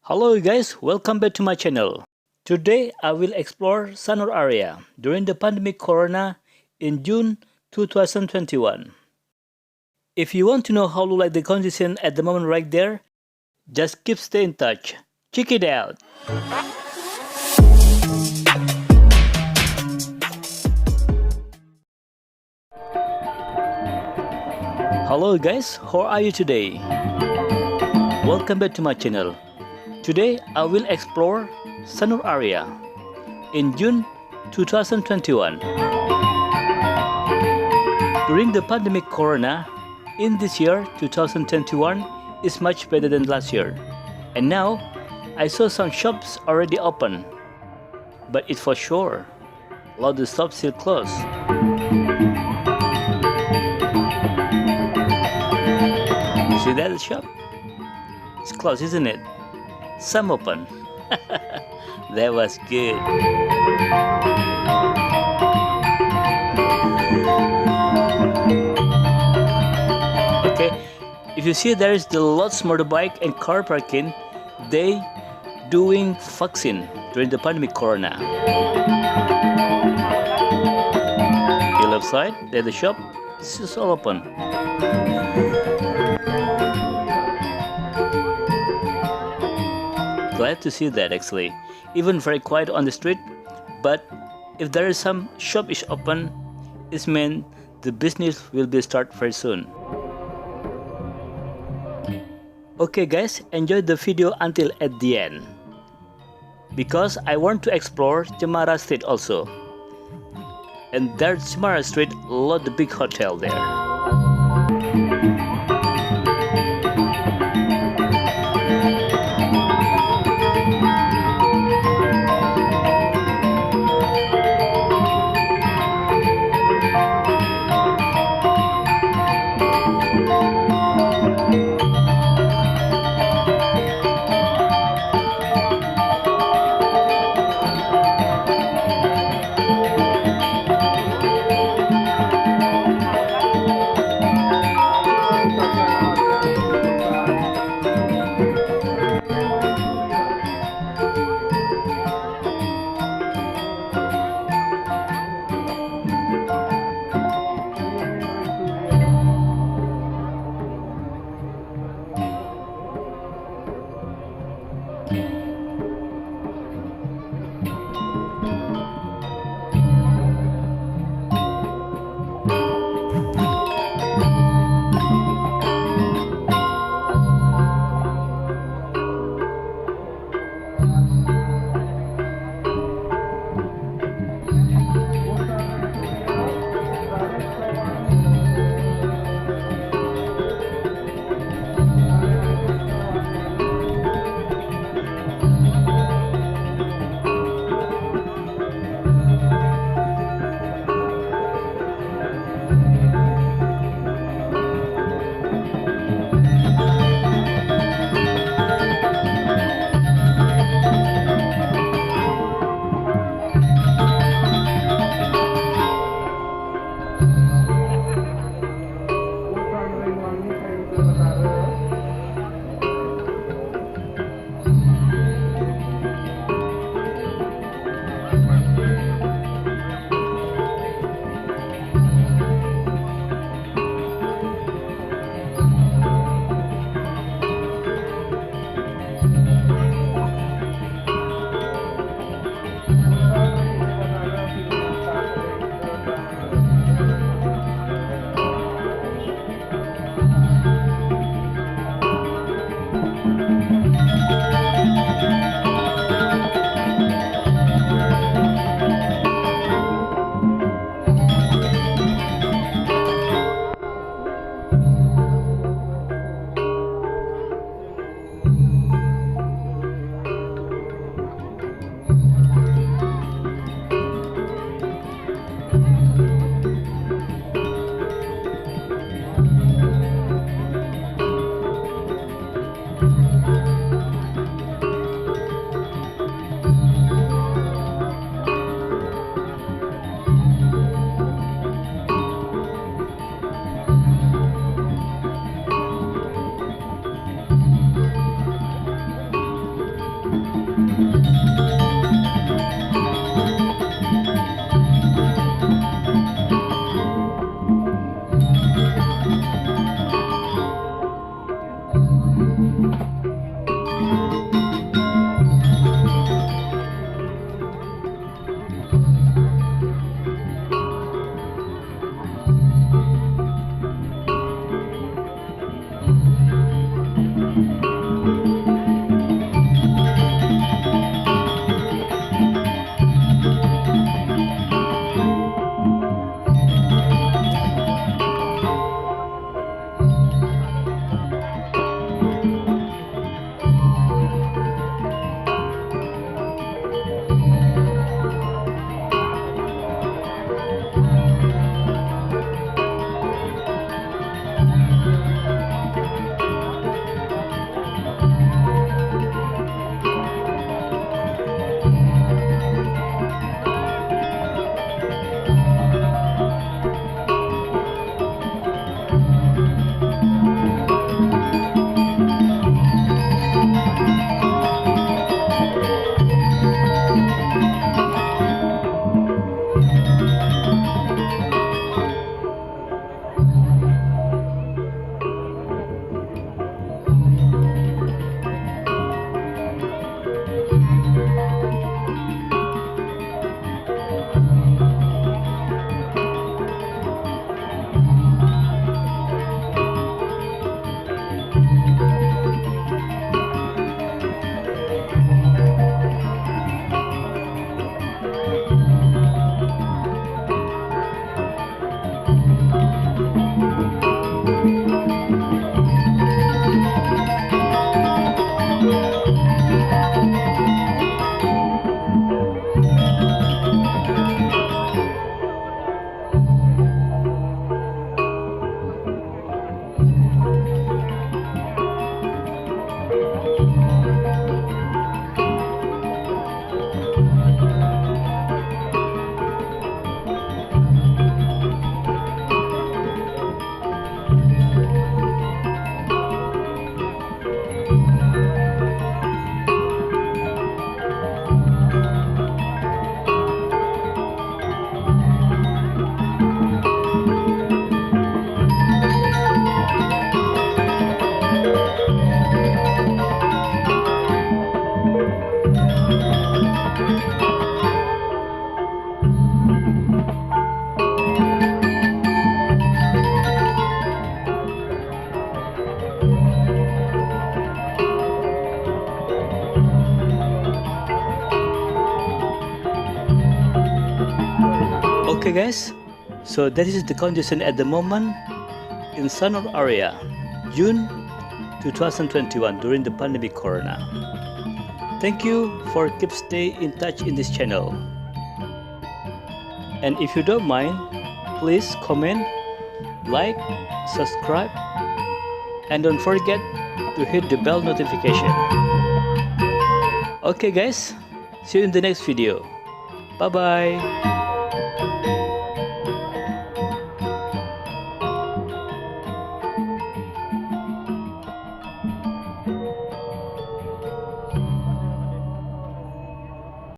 Hello guys, welcome back to my channel. Today I will explore Sanur area during the pandemic corona in June 2021. If you want to know how look like the condition at the moment right there, just keep stay in touch. Check it out. Hello guys, how are you today? Welcome back to my channel. Today I will explore Sanur area in June 2021. During the pandemic corona, in this year 2021 is much better than last year. And now I saw some shops already open. But it for sure, a lot of shops still closed. See that shop? It's closed, isn't it? Some open. That was good. Okay, if you see there is the lots motorbike and car parking, they doing vaccine during the pandemic corona. The left side, there's the shop. This is all open. Glad to see that actually. Even very quiet on the street, but if there is some shop is open, it means the business will be start very soon. Okay guys, enjoy the video until at the end. Because I want to explore Cemara Street also. And there's Cemara Street, a lot of big hotel there. Okay guys, so that is the condition at the moment in Sanur area, June 2021 during the pandemic corona. Thank you for keep stay in touch in this channel. And if you don't mind, please comment, like, subscribe, and don't forget to hit the bell notification. Okay guys, see you in the next video. Bye bye.